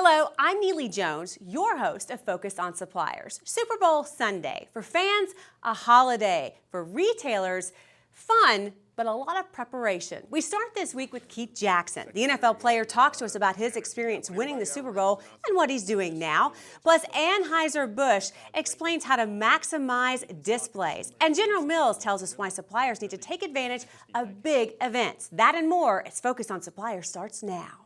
Hello, I'm Neile Jones, your host of Focus on Suppliers. Super Bowl Sunday. For fans, a holiday. For retailers, fun, but a lot of preparation. We start this week with Keith Jackson. The NFL player talks to us about his experience winning the Super Bowl and what he's doing now. Plus, Anheuser-Busch explains how to maximize displays. And General Mills tells us why suppliers need to take advantage of big events. That and more as Focus on Suppliers starts now.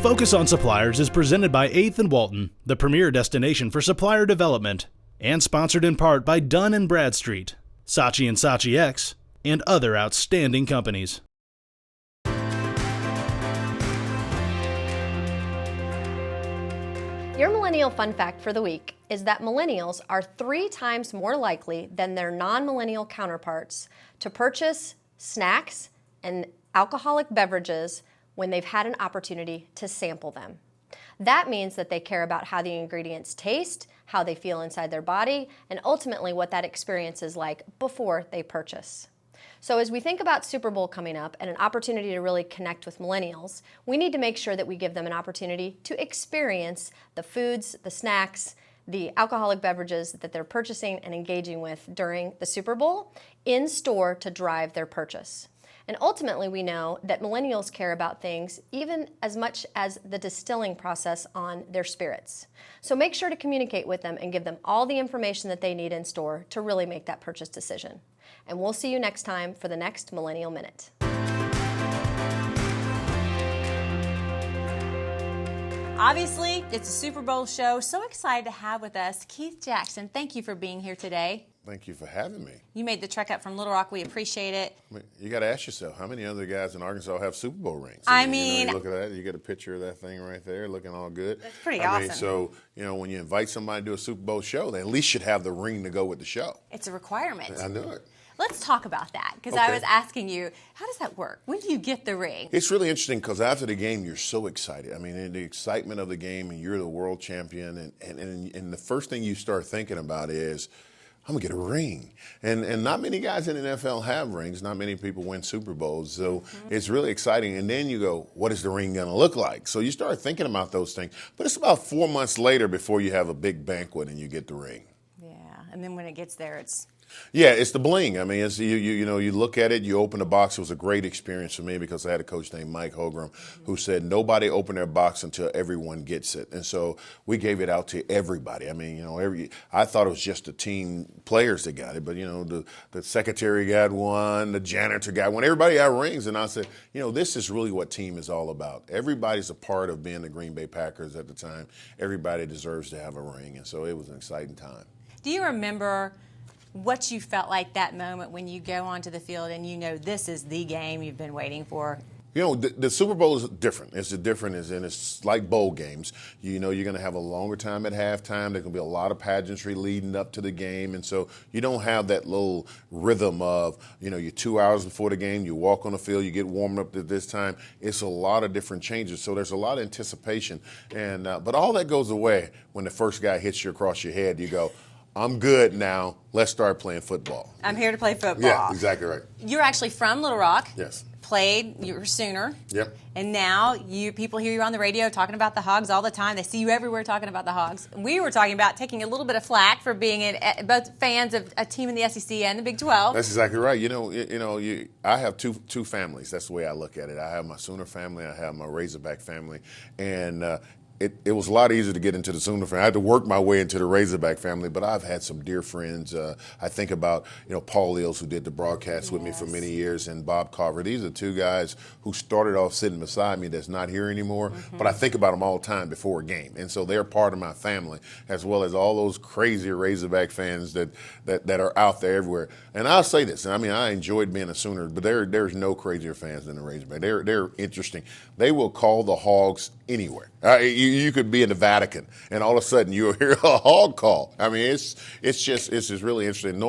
Focus on Suppliers is presented by 8th and Walton, the premier destination for supplier development, and sponsored in part by Dun & Bradstreet, Saatchi and Saatchi X, and other outstanding companies. Your Millennial Fun Fact for the week is that millennials are 3 times more likely than their non-millennial counterparts to purchase snacks and alcoholic beverages when they've had an opportunity to sample them. That means that they care about how the ingredients taste, how they feel inside their body, and ultimately what that experience is like before they purchase. So as we think about Super Bowl coming up and an opportunity to really connect with millennials, we need to make sure that we give them an opportunity to experience the foods, the snacks, the alcoholic beverages that they're purchasing and engaging with during the Super Bowl in store to drive their purchase. And ultimately, we know that millennials care about things even as much as the distilling process on their spirits. So make sure to communicate with them and give them all the information that they need in store to really make that purchase decision. And we'll see you next time for the next Millennial Minute. Obviously, it's a Super Bowl show. So excited to have with us Keith Jackson. Thank you for being here today. Thank you for having me. You made the trek up from Little Rock. We appreciate it. I mean, you got to ask yourself, how many other guys in Arkansas have Super Bowl rings? You look at that. You get a picture of that thing right there, looking all good. That's pretty awesome. I mean, so when you invite somebody to do a Super Bowl show, they at least should have the ring to go with the show. It's a requirement. I knew it. Let's talk about that, because I was asking you, how does that work? When do you get the ring? It's really interesting because after the game, you're so excited. I mean, the excitement of the game, and you're the world champion, and the first thing you start thinking about is, I'm going to get a ring. And not many guys in the NFL have rings. Not many people win Super Bowls. So it's really exciting. And then you go, what is the ring going to look like? So you start thinking about those things. But it's about 4 months later before you have a big banquet and you get the ring. Yeah, and then when it gets there, it's... Yeah, it's the bling. I mean, it's, you look at it, you open the box. It was a great experience for me because I had a coach named Mike Holgram who said nobody open their box until everyone gets it. And so we gave it out to everybody. I mean, I thought it was just the team players that got it, but the secretary got one, the janitor got one. Everybody got rings, and I said, this is really what team is all about. Everybody's a part of being the Green Bay Packers at the time. Everybody deserves to have a ring, and so it was an exciting time. Do you remember what you felt like that moment when you go onto the field and this is the game you've been waiting for? The Super Bowl is different. It's like bowl games. You're going to have a longer time at halftime. There's going to be a lot of pageantry leading up to the game. And so you don't have that little rhythm of, you're 2 hours before the game, you walk on the field, you get warmed up at this time. It's a lot of different changes. So there's a lot of anticipation. And but all that goes away when the first guy hits you across your head. You go, I'm good now. Let's start playing football. I'm here to play football. Yeah, exactly right. You're actually from Little Rock. Yes. You were Sooner. Yep. And now people hear you on the radio talking about the Hogs all the time. They see you everywhere talking about the Hogs. We were talking about taking a little bit of flack for being both fans of a team in the SEC and the Big 12. That's exactly right. I have two families. That's the way I look at it. I have my Sooner family. I have my Razorback family, and it was a lot easier to get into the Sooner family. I had to work my way into the Razorback family, but I've had some dear friends. I think about, Paul Eels, who did the broadcast with me for many years, and Bob Carver. These are two guys who started off sitting beside me that's not here anymore, but I think about them all the time before a game. And so they're part of my family, as well as all those crazy Razorback fans that are out there everywhere. And I'll say this, I enjoyed being a Sooner, but there's no crazier fans than the Razorback. They're interesting. They will call the Hogs anywhere. You could be in the Vatican, and all of a sudden you'll hear a hog call. I mean, it's just really interesting.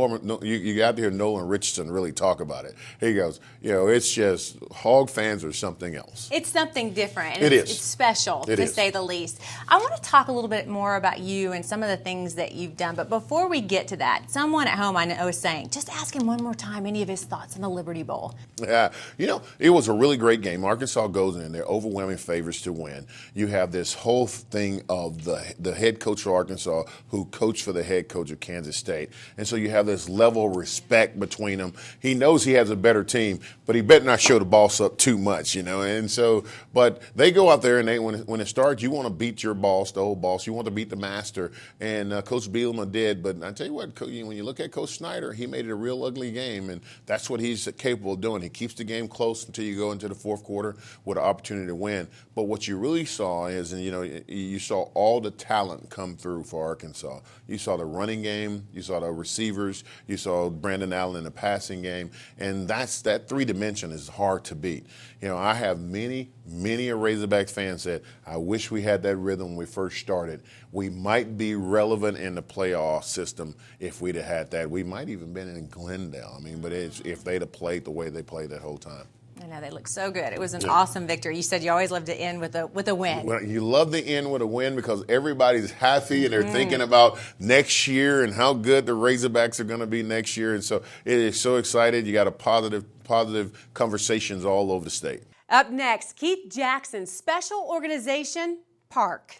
You got to hear Nolan Richardson really talk about it. He goes, it's just hog fans are something else. It's something different. And It's special, to say the least. I want to talk a little bit more about you and some of the things that you've done. But before we get to that, someone at home I know is saying, just ask him one more time any of his thoughts on the Liberty Bowl. Yeah, it was a really great game. Arkansas goes in, they're overwhelming favorites to win. You have this whole thing of the head coach for Arkansas who coached for the head coach of Kansas State. And so you have this level of respect between them. He knows he has a better team, but he better not show the boss up too much, And so, but they go out there and when it starts, you want to beat your boss, the old boss. You want to beat the master. And Coach Bielema did. But I tell you what, when you look at Coach Snyder, he made it a real ugly game. And that's what he's capable of doing. He keeps the game close until you go into the fourth quarter with an opportunity to win. But what you really saw is, you saw all the talent come through for Arkansas. You saw the running game, you saw the receivers, you saw Brandon Allen in the passing game, and that three dimension is hard to beat. I have many Razorback fans said, I wish we had that rhythm when we first started. We might be relevant in the playoff system if we'd have had that. We might even been in Glendale. But if they'd have played the way they played that whole time. I know, they look so good. It was an awesome victory. You said you always love to end with a win. Well, you love to end with a win because everybody's happy and they're thinking about next year and how good the Razorbacks are going to be next year. And so it is so excited. You got a positive conversations all over the state. Up next, Keith Jackson's special organization, P.A.R.K.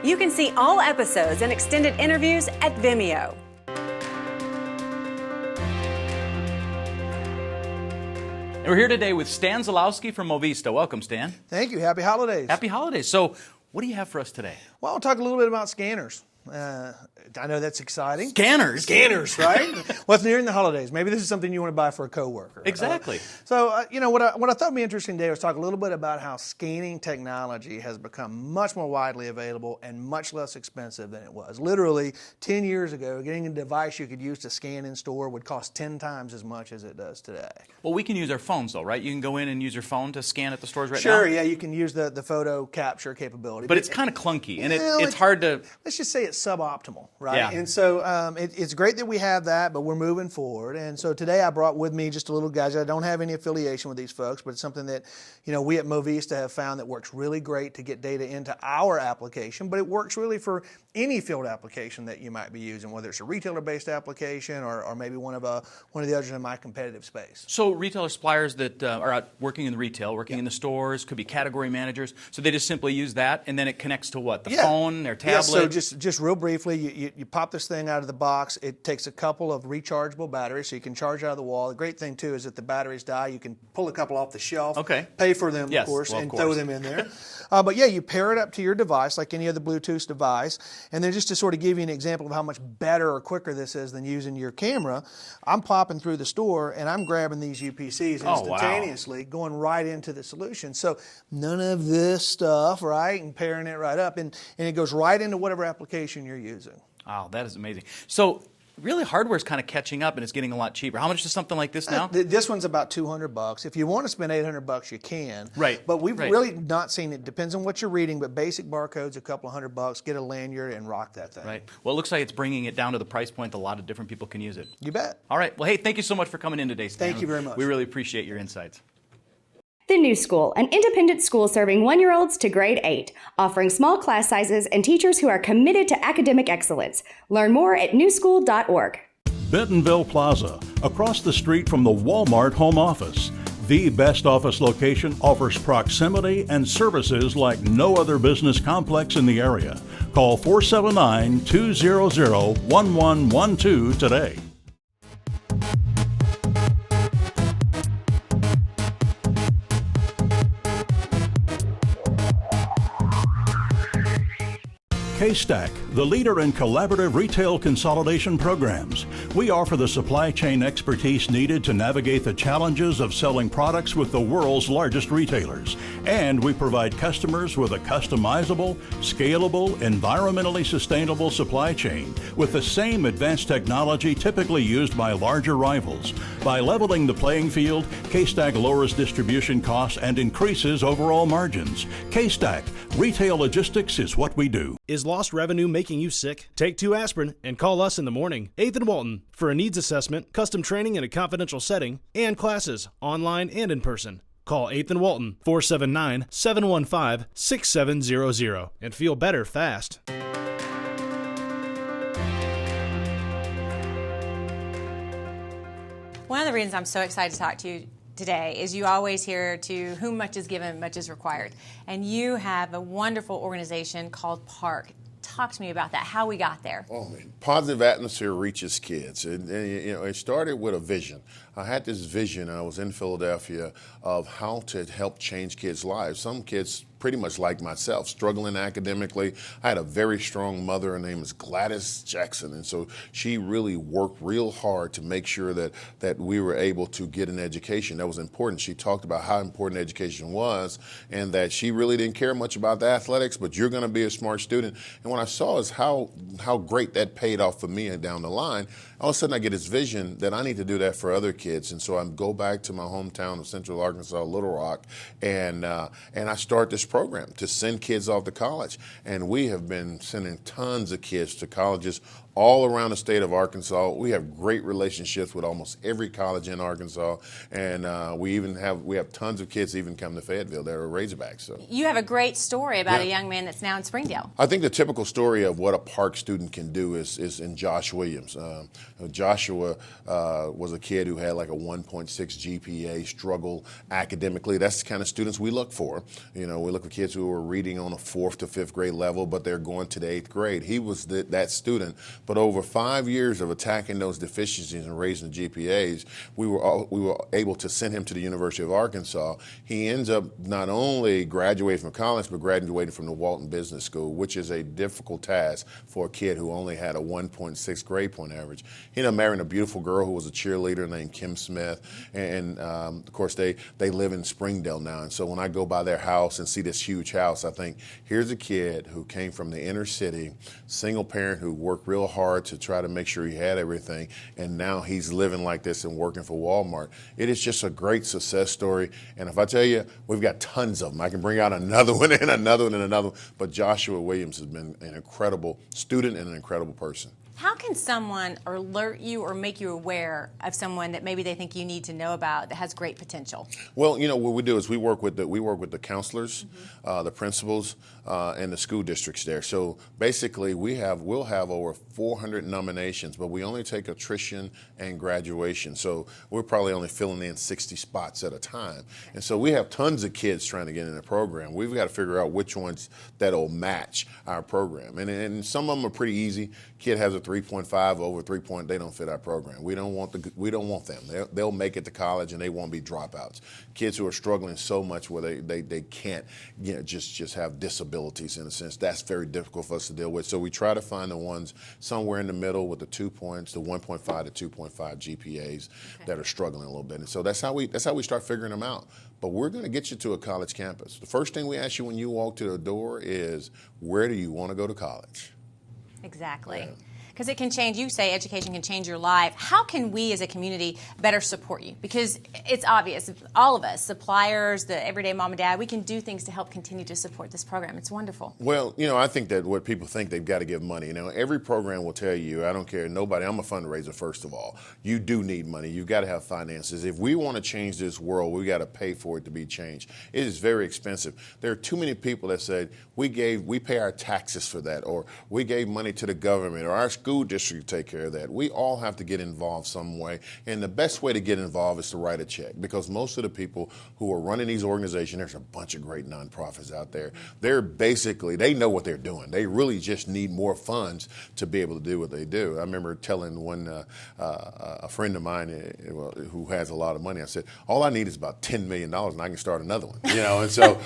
You can see all episodes and extended interviews at Vimeo. We're here today with Stan Zylowski from Movista. Welcome, Stan. Thank you. Happy holidays. Happy holidays. So, what do you have for us today? Well, I'll talk a little bit about scanners. I know that's exciting. Scanners? Scanners, right? Well, it's nearing the holidays. Maybe this is something you want to buy for a coworker. Exactly. So, what I thought would be interesting today was talk a little bit about how scanning technology has become much more widely available and much less expensive than it was. Literally, 10 years ago, getting a device you could use to scan in store would cost 10 times as much as it does today. Well, we can use our phones, though, right? You can go in and use your phone to scan at the stores right now? Sure, yeah, you can use the photo capture capability. But it's kind of clunky, and it's hard to... Let's just say it's suboptimal, right? Yeah. And so it's great that we have that, but we're moving forward. And so today I brought with me just a little gadget. I don't have any affiliation with these folks, but it's something that, we at Movista have found that works really great to get data into our application, but it works really for any field application that you might be using, whether it's a retailer-based application or maybe one of the others in my competitive space. So retailer suppliers that are out working in the retail, working in the stores, could be category managers, so they just simply use that, and then it connects to what? The phone, their tablet? Yeah, so just real briefly, you pop this thing out of the box. It takes a couple of rechargeable batteries, so you can charge out of the wall. The great thing, too, is if the batteries die, you can pull a couple off the shelf, pay for them, yes, of course, well, and of course. throw them in there. But yeah, you pair it up to your device like any other Bluetooth device. And then just to sort of give you an example of how much better or quicker this is than using your camera, I'm popping through the store and I'm grabbing these UPCs instantaneously, going right into the solution. So none of this stuff, right, and pairing it right up. And it goes right into whatever application you're using. Wow, that is amazing. So really, hardware's kind of catching up, and it's getting a lot cheaper. How much is something like this now? This one's about $200. If you want to spend $800, you can. Right. But we've really not seen it. Depends on what you're reading, but basic barcodes, a couple $100. Get a lanyard and rock that thing. Right. Well, it looks like it's bringing it down to the price point that a lot of different people can use it. You bet. All right. Well, hey, thank you so much for coming in today, Stan. Thank you very much. We really appreciate your insights. The New School, an independent school serving 1-year-olds to grade 8, offering small class sizes and teachers who are committed to academic excellence. Learn more at newschool.org. Bentonville Plaza, across the street from the Walmart home office. The best office location offers proximity and services like no other business complex in the area. Call 479-200-1112 today. K-Stack, the leader in collaborative retail consolidation programs. We offer the supply chain expertise needed to navigate the challenges of selling products with the world's largest retailers. And we provide customers with a customizable, scalable, environmentally sustainable supply chain with the same advanced technology typically used by larger rivals. By leveling the playing field, K-Stack lowers distribution costs and increases overall margins. K-Stack, retail logistics is what we do. Is lost revenue making you sick? Take 2 aspirin and call us in the morning, 8th and Walton, for a needs assessment, custom training in a confidential setting, and classes, online and in person. Call 8th and Walton, 479-715-6700, and feel better fast. One of the reasons I'm so excited to talk to you today is you always hear to whom much is given, much is required. And you have a wonderful organization called P.A.R.K. Talk to me about that, how we got there. Oh, man. Positive atmosphere reaches kids. It started with a vision. I had this vision, I was in Philadelphia, of how to help change kids' lives. Some kids, pretty much like myself, struggling academically. I had a very strong mother. Her name is Gladys Jackson, and so she really worked real hard to make sure that we were able to get an education. That was important. She talked about how important education was and that she really didn't care much about the athletics, but you're going to be a smart student. And what I saw is how great that paid off for me down the line. All of a sudden I get this vision that I need to do that for other kids. And so I go back to my hometown of Central Arkansas, Little Rock, and I start this program to send kids off to college. And we have been sending tons of kids to colleges all around the state of Arkansas. We have great relationships with almost every college in Arkansas, and we have tons of kids even come to Fayetteville that are Razorbacks. So you have a great story about a young man that's now in Springdale. I think the typical story of what a P.A.R.K. student can do is in Josh Williams. Joshua was a kid who had like a 1.6 GPA, struggle academically. That's the kind of students we look for. We look for kids who are reading on a 4th to 5th grade level, but they're going to the 8th grade. He was that student. But over 5 years of attacking those deficiencies and raising the GPAs, we were able to send him to the University of Arkansas. He ends up not only graduating from college, but graduating from the Walton Business School, which is a difficult task for a kid who only had a 1.6 grade point average. He ended up marrying a beautiful girl who was a cheerleader named Kim Smith, and of course they live in Springdale now. And so when I go by their house and see this huge house, I think here's a kid who came from the inner city, single parent who worked real hard to try to make sure he had everything, and now he's living like this and working for Walmart. It is just a great success story, and if I tell you, we've got tons of them. I can bring out another one and another one and another one, but Joshua Williams has been an incredible student and an incredible person. How can someone alert you or make you aware of someone that maybe they think you need to know about that has great potential? Well, what we do is we work with the counselors, the principals, and the school districts there. So basically, we'll have over 400 nominations, but we only take attrition and graduation. So we're probably only filling in 60 spots at a time. And so we have tons of kids trying to get in the program. We've got to figure out which ones that'll match our program. And some of them are pretty easy. Kid has a 3.5 over 3 point, they don't fit our program. We don't want them. They'll make it to college and they won't be dropouts. Kids who are struggling so much where they can't just have disabilities in a sense, that's very difficult for us to deal with. So we try to find the ones somewhere in the middle with the 2 points, the 1.5 to 2.5 GPAs that are struggling a little bit. And so that's how we start figuring them out. But we're going to get you to a college campus. The first thing we ask you when you walk to the door is, where do you want to go to college? Exactly. Because it can change. You say education can change your life. How can we as a community better support you? Because it's obvious, all of us, suppliers, the everyday mom and dad, we can do things to help continue to support this program. It's wonderful. Well, I think that what people think they've got to give money. Every program will tell you, I don't care, nobody, I'm a fundraiser first of all. You do need money. You've got to have finances. If we want to change this world, we got to pay for it to be changed. It is very expensive. There are too many people that said, we pay our taxes for that, or we gave money to the government, or our school district take care of that. We all have to get involved some way, and the best way to get involved is to write a check, because most of the people who are running these organizations, there's a bunch of great nonprofits out there. They know what they're doing. They really just need more funds to be able to do what they do. I remember telling a friend of mine who has a lot of money, I said, all I need is about $10 million and I can start another one. And so,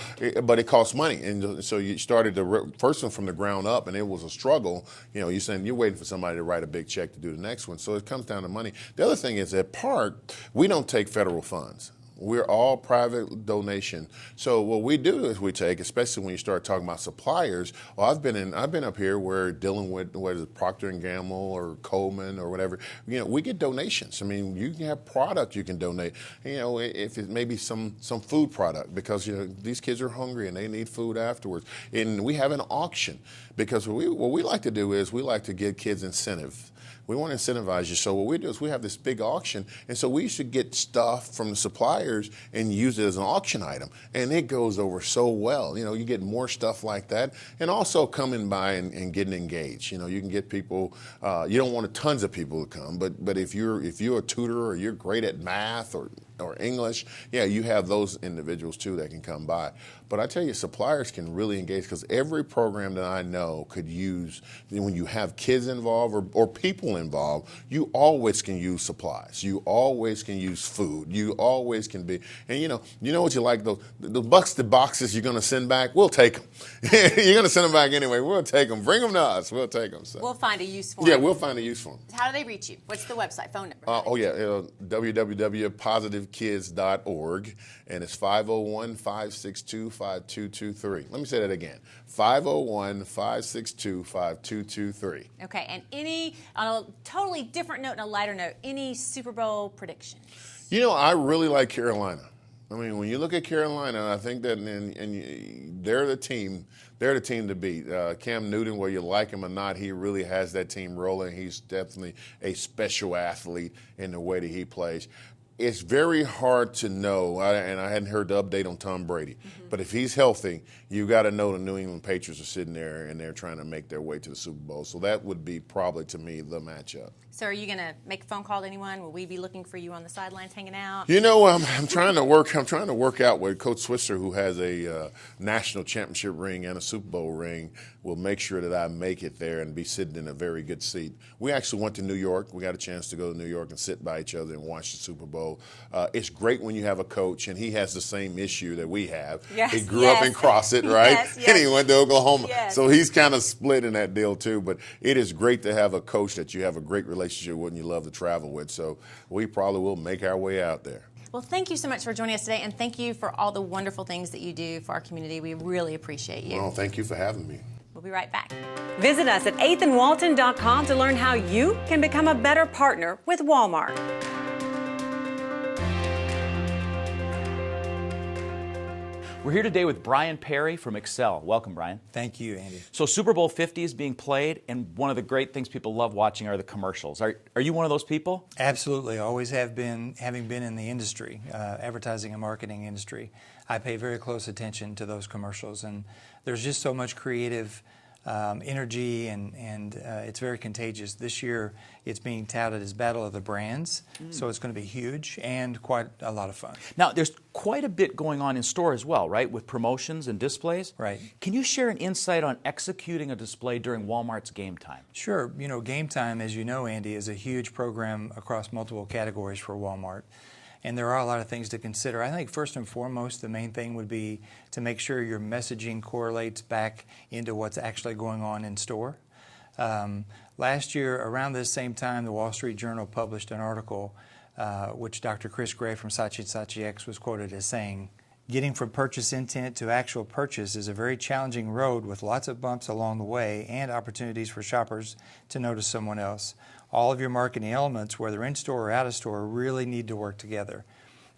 but it costs money. And so you started the first one from the ground up, and it was a struggle. You're saying you're waiting for somebody to write a big check to do the next one. So it comes down to money. The other thing is at P.A.R.K, we don't take federal funds. We're all private donation. So what we do is we take, especially when you start talking about suppliers. Well, I've been up here where dealing with whether it's Procter & Gamble or Coleman or whatever. We get donations. I mean, you can have product you can donate. If it may be some food product, because these kids are hungry and they need food afterwards. And we have an auction, because what we like to do is we like to give kids incentive. We want to incentivize you. So what we do is we have this big auction, and so we should get stuff from the suppliers and use it as an auction item. And it goes over so well. You get more stuff like that. And also coming by and getting engaged. You can get people, you don't want tons of people to come, but if you're a tutor or you're great at math or English, you have those individuals too that can come by. But I tell you, suppliers can really engage, because every program that I know could use, when you have kids involved or people involved, you always can use supplies. You always can use food. You always can be, and you know what you like, the boxes you're going to send back, we'll take them. You're going to send them back anyway, we'll take them. Bring them to us, we'll take them. So. We'll find a use for them. Yeah, we'll find a use for them. How do they reach you? What's the website, phone number? www.positivekids.org, and it's 501-562-5223. Let me say that again, 501-562-5223. Okay, and on a totally different note and a lighter note, any Super Bowl predictions? I really like Carolina. I mean, when you look at Carolina, I think that they're the team. They're the team to beat. Cam Newton, whether you like him or not, he really has that team rolling. He's definitely a special athlete in the way that he plays. It's very hard to know, and I hadn't heard the update on Tom Brady, but if he's healthy, you got to know the New England Patriots are sitting there and they're trying to make their way to the Super Bowl. So that would be probably, to me, the matchup. So are you going to make a phone call to anyone? Will we be looking for you on the sidelines hanging out? I'm trying to work out with Coach Switzer, who has a national championship ring and a Super Bowl ring. Will make sure that I make it there and be sitting in a very good seat. We actually went to New York. We got a chance to go to New York and sit by each other and watch the Super Bowl. It's great when you have a coach, and he has the same issue that we have. Yes, he grew up in Crossett, right? Yes. And he went to Oklahoma. Yes. So he's kind of split in that deal too. But it is great to have a coach that you have a great relationship with and you love to travel with. So we probably will make our way out there. Well, thank you so much for joining us today, and thank you for all the wonderful things that you do for our community. We really appreciate you. Well, thank you for having me. We'll be right back. Visit us at 8thandwalton.com to learn how you can become a better partner with Walmart. We're here today with Bryan Perry from Excel. Welcome, Bryan. Thank you, Andy. So Super Bowl 50 is being played, and one of the great things people love watching are the commercials. Are you one of those people? Absolutely. Always have been, having been in the industry, advertising and marketing industry. I pay very close attention to those commercials, and there's just so much creative energy, and it's very contagious. This year, it's being touted as Battle of the Brands, so it's going to be huge and quite a lot of fun. Now, there's quite a bit going on in store as well, right, with promotions and displays? Right. Can you share an insight on executing a display during Walmart's Game Time? Sure. Game Time, as you know, Andy, is a huge program across multiple categories for Walmart. And there are a lot of things to consider. I think first and foremost, the main thing would be to make sure your messaging correlates back into what's actually going on in store. Last year, around this same time, the Wall Street Journal published an article which Dr. Chris Gray from Saatchi and Saatchi X was quoted as saying, "Getting from purchase intent to actual purchase is a very challenging road with lots of bumps along the way and opportunities for shoppers to notice someone else. All of your marketing elements, whether in-store or out-of-store, really need to work together."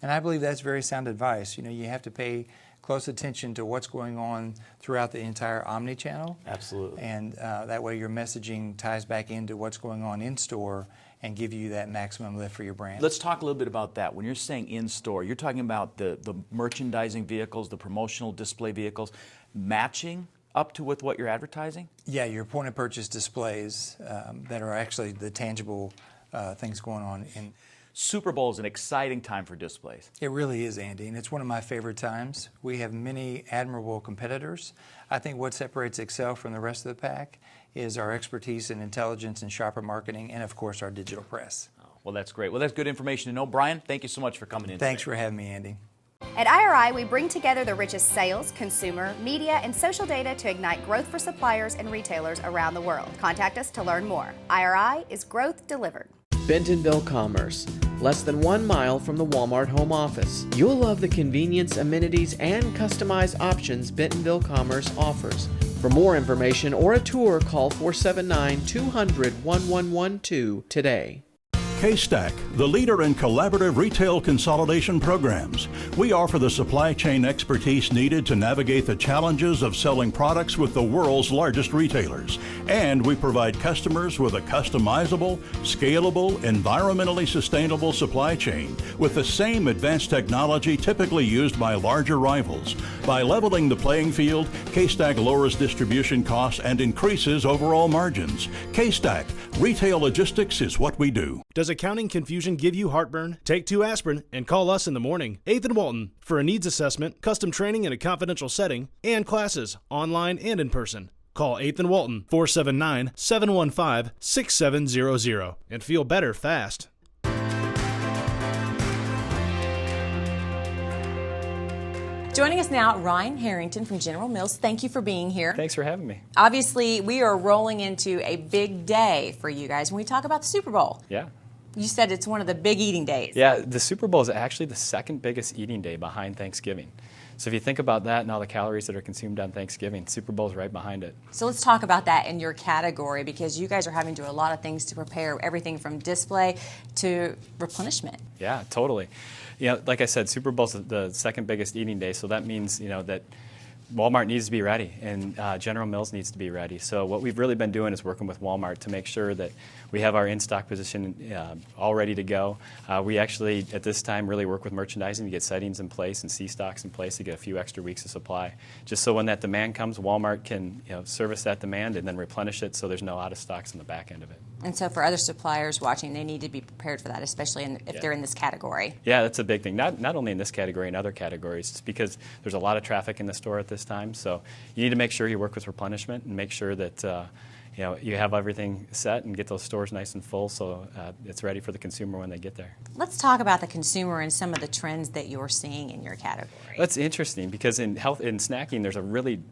And I believe that's very sound advice. You have to pay close attention to what's going on throughout the entire omni-channel. Absolutely. And that way your messaging ties back into what's going on in-store and give you that maximum lift for your brand. Let's talk a little bit about that. When you're saying in-store, you're talking about the merchandising vehicles, the promotional display vehicles, matching up to with what you're advertising? Yeah, your point of purchase displays that are actually the tangible things going on in. Super Bowl is an exciting time for displays. It really is, Andy, and it's one of my favorite times. We have many admirable competitors. I think what separates Excel from the rest of the pack is our expertise in intelligence and shopper marketing, and of course our digital press. Oh, well, that's great. Well, that's good information to know. Bryan, thank you so much for coming in Thanks today. for having me, Andy. At IRI, we bring together the richest sales, consumer, media, and social data to ignite growth for suppliers and retailers around the world. Contact us to learn more. IRI is growth delivered. Bentonville Commerce, less than 1 mile from the Walmart home office. You'll love the convenience, amenities, and customized options Bentonville Commerce offers. For more information or a tour, call 479-200-1112 today. K-Stack, the leader in collaborative retail consolidation programs. We offer the supply chain expertise needed to navigate the challenges of selling products with the world's largest retailers. And we provide customers with a customizable, scalable, environmentally sustainable supply chain with the same advanced technology typically used by larger rivals. By leveling the playing field, K-Stack lowers distribution costs and increases overall margins. K-Stack, retail logistics is what we do. Does accounting confusion give you heartburn? Take 2 aspirin and call us in the morning. 8th and Walton for a needs assessment, custom training in a confidential setting, and classes online and in person. Call 8th and Walton 479-715-6700 and feel better fast. Joining us now, Ryan Harrington from General Mills. Thank you for being here. Thanks for having me. Obviously, we are rolling into a big day for you guys when we talk about the Super Bowl. Yeah. You said it's one of the big eating days. Yeah, the Super Bowl is actually the second biggest eating day behind Thanksgiving. So if you think about that and all the calories that are consumed on Thanksgiving, Super Bowl is right behind it. So let's talk about that in your category, because you guys are having to do a lot of things to prepare everything from display to replenishment. Yeah, totally. You know, like I said, Super Bowl is the second biggest eating day, so that means, you know, that Walmart needs to be ready and General Mills needs to be ready. So what we've really been doing is working with Walmart to make sure that we have our in-stock position all ready to go. We actually, at this time, really work with merchandising to get settings in place and C-stocks in place to get a few extra weeks of supply. Just so when that demand comes, Walmart can service that demand and then replenish it so there's no out-of-stocks on the back end of it. And so for other suppliers watching, they need to be prepared for that, especially if they're in this category. Yeah, that's a big thing. Not only in this category, in other categories. It's because there's a lot of traffic in the store at this time. So you need to make sure you work with replenishment and make sure that you have everything set and get those stores nice and full so it's ready for the consumer when they get there. Let's talk about the consumer and some of the trends that you're seeing in your category. That's interesting because in snacking, there's a really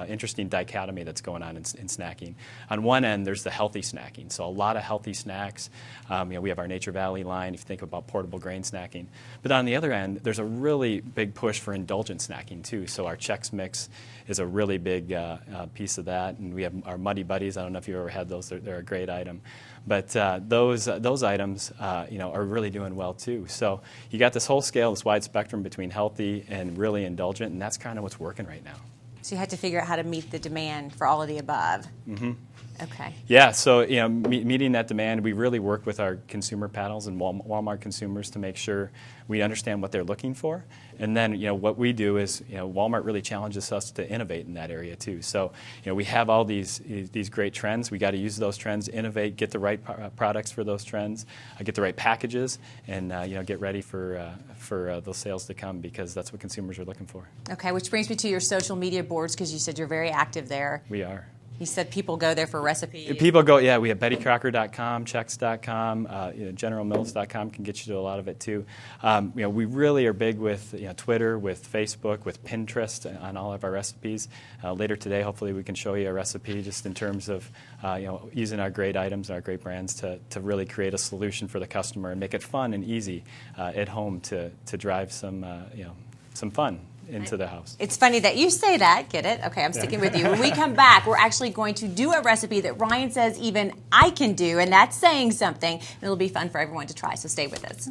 interesting dichotomy that's going on in snacking. On one end, there's the healthy snacking, so a lot of healthy snacks. We have our Nature Valley line. If you think about portable grain snacking, but on the other end, there's a really big push for indulgent snacking too. So our Chex Mix is a really big piece of that, and we have our Muddy Buddies. I don't know if you've ever had those. They're a great item. But those items, are really doing well too. So you got this whole scale, this wide spectrum between healthy and really indulgent, and that's kind of what's working right now. So you had to figure out how to meet the demand for all of the above. Mm-hmm. Okay. Yeah, so meeting that demand, we really work with our consumer panels and Walmart consumers to make sure we understand what they're looking for. And then, what we do is, Walmart really challenges us to innovate in that area too. So, we have all these great trends. We got to use those trends, innovate, get the right products for those trends, get the right packages, and get ready for those sales to come because that's what consumers are looking for. Okay, which brings me to your social media boards because you said you're very active there. We are. You said people go there for recipes. People go, we have BettyCrocker.com, Chex.com, GeneralMills.com can get you to a lot of it too. We really are big with Twitter, with Facebook, with Pinterest on all of our recipes. Later today, hopefully we can show you a recipe just in terms of using our great items and our great brands to really create a solution for the customer and make it fun and easy at home to drive some fun into the house. It's funny that you say that. Get it? Okay, I'm sticking with you. When we come back, we're actually going to do a recipe that Ryan says even I can do, and that's saying something. And it'll be fun for everyone to try, so stay with us.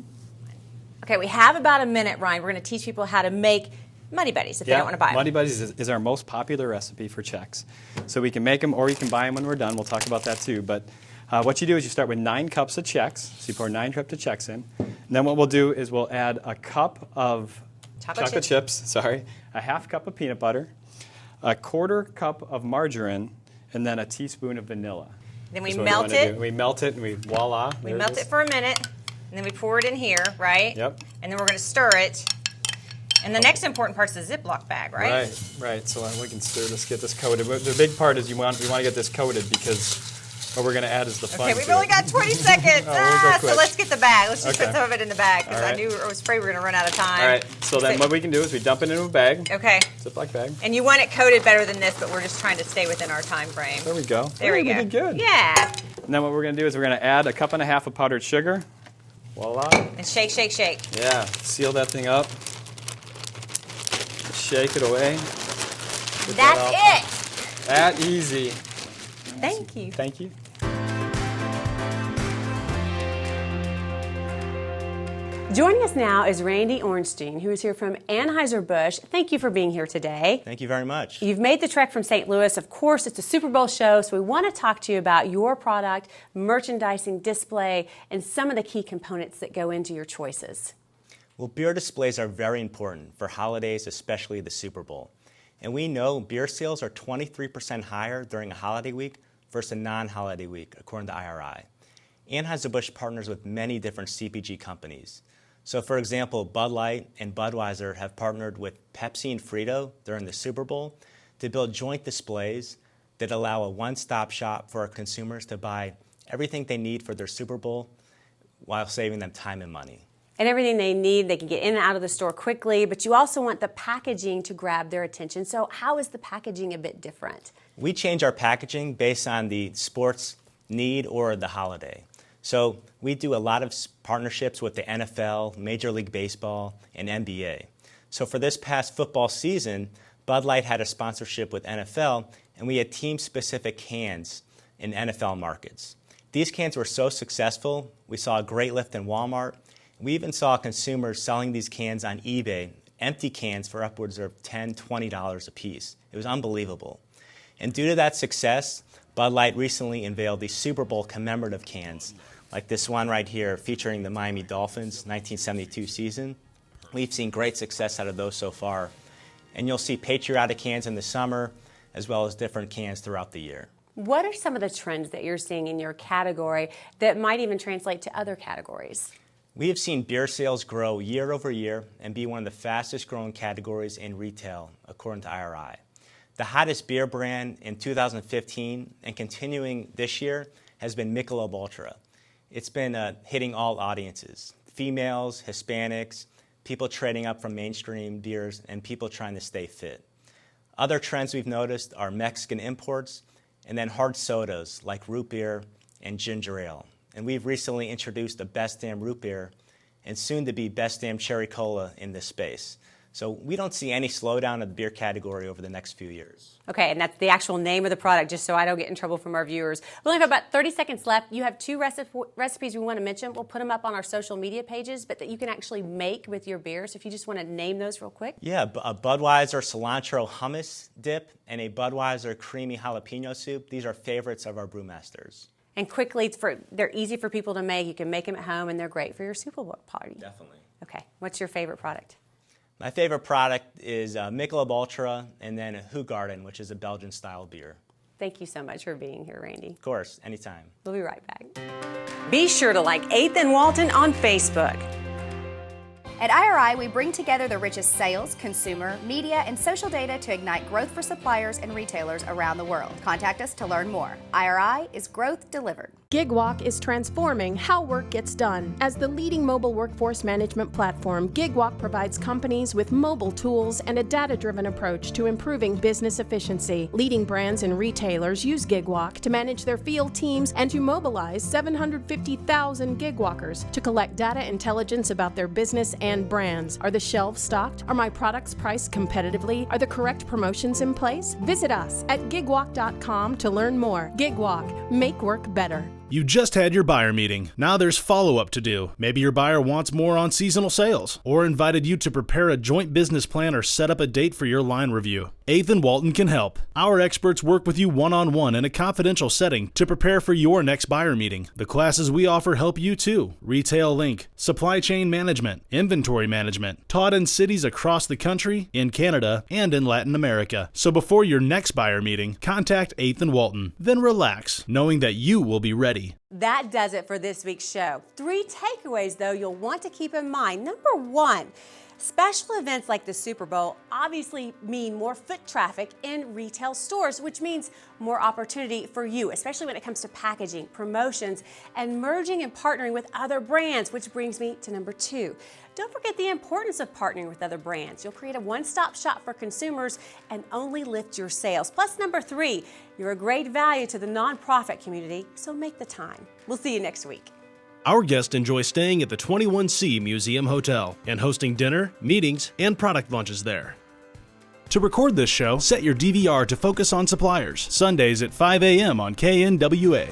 Okay, we have about a minute, Ryan. We're going to teach people how to make Muddy Buddies if they don't want to buy them. Muddy Buddies is our most popular recipe for Chex. So we can make them or you can buy them when we're done. We'll talk about that too. But what you do is you start with 9 cups of Chex. So you pour 9 cups of Chex in. And then what we'll do is we'll add a cup of chocolate chips, a half cup of peanut butter, a 1/4 cup of margarine, and then a teaspoon of vanilla. Then we That's what melt wanna it. do. We melt it, and we voila. We there melt is. it for a minute, and then we pour it in here, right? Yep. And then we're going to stir it. And the next important part is the Ziploc bag, right? Right. So we can stir this, get this coated. But the big part is we want to get this coated because what we're going to add is the fun. Okay, we've to only it. got 20 seconds. Oh, we'll go So quick. let's get the bag. Let's just Okay. put some of it in the bag because All right. I was afraid we were going to run out of time. All right. So then what we can do is we dump it into a bag. Okay. Ziploc bag. And you want it coated better than this, but we're just trying to stay within our time frame. There we go. There we go. We did good. Yeah. And then what we're going to do is we're going to add a 1.5 cups of powdered sugar. Voila. And shake, shake, shake. Yeah. Seal that thing up. Shake it away. Get That's that it. That easy. Thank you. Thank you. Joining us now is Randy Ornstein, who is here from Anheuser-Busch. Thank you for being here today. Thank you very much. You've made the trek from St. Louis. Of course, it's a Super Bowl show, so we want to talk to you about your product, merchandising, display, and some of the key components that go into your choices. Well, beer displays are very important for holidays, especially the Super Bowl. And we know beer sales are 23% higher during a holiday week versus a non-holiday week, according to IRI. Anheuser-Busch partners with many different CPG companies. So, for example, Bud Light and Budweiser have partnered with Pepsi and Frito during the Super Bowl to build joint displays that allow a one-stop shop for our consumers to buy everything they need for their Super Bowl while saving them time and money. And everything they need, they can get in and out of the store quickly, but you also want the packaging to grab their attention. So how is the packaging a bit different? We change our packaging based on the sports need or the holiday. So we do a lot of partnerships with the NFL, Major League Baseball, and NBA. So for this past football season, Bud Light had a sponsorship with NFL, and we had team-specific cans in NFL markets. These cans were so successful, we saw a great lift in Walmart. We even saw consumers selling these cans on eBay, empty cans for upwards of $10, $20 a piece. It was unbelievable. And due to that success, Bud Light recently unveiled these Super Bowl commemorative cans, like this one right here featuring the Miami Dolphins 1972 season. We've seen great success out of those so far. And you'll see patriotic cans in the summer, as well as different cans throughout the year. What are some of the trends that you're seeing in your category that might even translate to other categories? We have seen beer sales grow year over year and be one of the fastest growing categories in retail, according to IRI. The hottest beer brand in 2015 and continuing this year has been Michelob Ultra. It's been hitting all audiences, females, Hispanics, people trading up from mainstream beers, and people trying to stay fit. Other trends we've noticed are Mexican imports and then hard sodas like root beer and ginger ale. And we've recently introduced a Best Damn root beer and soon to be Best Damn cherry cola in this space. So we don't see any slowdown of the beer category over the next few years. Okay, and that's the actual name of the product, just so I don't get in trouble from our viewers. We only have about 30 seconds left. You have two recipes we want to mention. We'll put them up on our social media pages, but that you can actually make with your beer. So if you just want to name those real quick. Yeah, a Budweiser cilantro hummus dip and a Budweiser creamy jalapeno soup. These are favorites of our brewmasters. And quickly, they're easy for people to make. You can make them at home, and they're great for your Super Bowl party. Definitely. Okay, what's your favorite product? My favorite product is Michelob Ultra and then a Hoegaarden, which is a Belgian-style beer. Thank you so much for being here, Randy. Of course, anytime. We'll be right back. Be sure to like 8th and Walton on Facebook. At IRI, we bring together the richest sales, consumer, media, and social data to ignite growth for suppliers and retailers around the world. Contact us to learn more. IRI is growth delivered. GigWalk is transforming how work gets done. As the leading mobile workforce management platform, GigWalk provides companies with mobile tools and a data-driven approach to improving business efficiency. Leading brands and retailers use GigWalk to manage their field teams and to mobilize 750,000 GigWalkers to collect data intelligence about their business and brands. Are the shelves stocked? Are my products priced competitively? Are the correct promotions in place? Visit us at gigwalk.com to learn more. GigWalk, make work better. You just had your buyer meeting. Now there's follow-up to do. Maybe your buyer wants more on seasonal sales, or invited you to prepare a joint business plan or set up a date for your line review. 8th and Walton can help. Our experts work with you one-on-one in a confidential setting to prepare for your next buyer meeting. The classes we offer help you too. Retail Link, Supply Chain Management, Inventory Management, taught in cities across the country, in Canada, and in Latin America. So before your next buyer meeting, contact 8th and Walton. Then relax, knowing that you will be ready. That does it for this week's show. 3 takeaways, though, you'll want to keep in mind. Number 1, special events like the Super Bowl obviously mean more foot traffic in retail stores, which means more opportunity for you, especially when it comes to packaging, promotions, and merging and partnering with other brands, which brings me to number 2. Don't forget the importance of partnering with other brands. You'll create a one-stop shop for consumers and only lift your sales. Plus, number 3, you're a great value to the nonprofit community, so make the time. We'll see you next week. Our guests enjoy staying at the 21C Museum Hotel and hosting dinner, meetings, and product launches there. To record this show, set your DVR to Focus on Suppliers, Sundays at 5 a.m. on KNWA.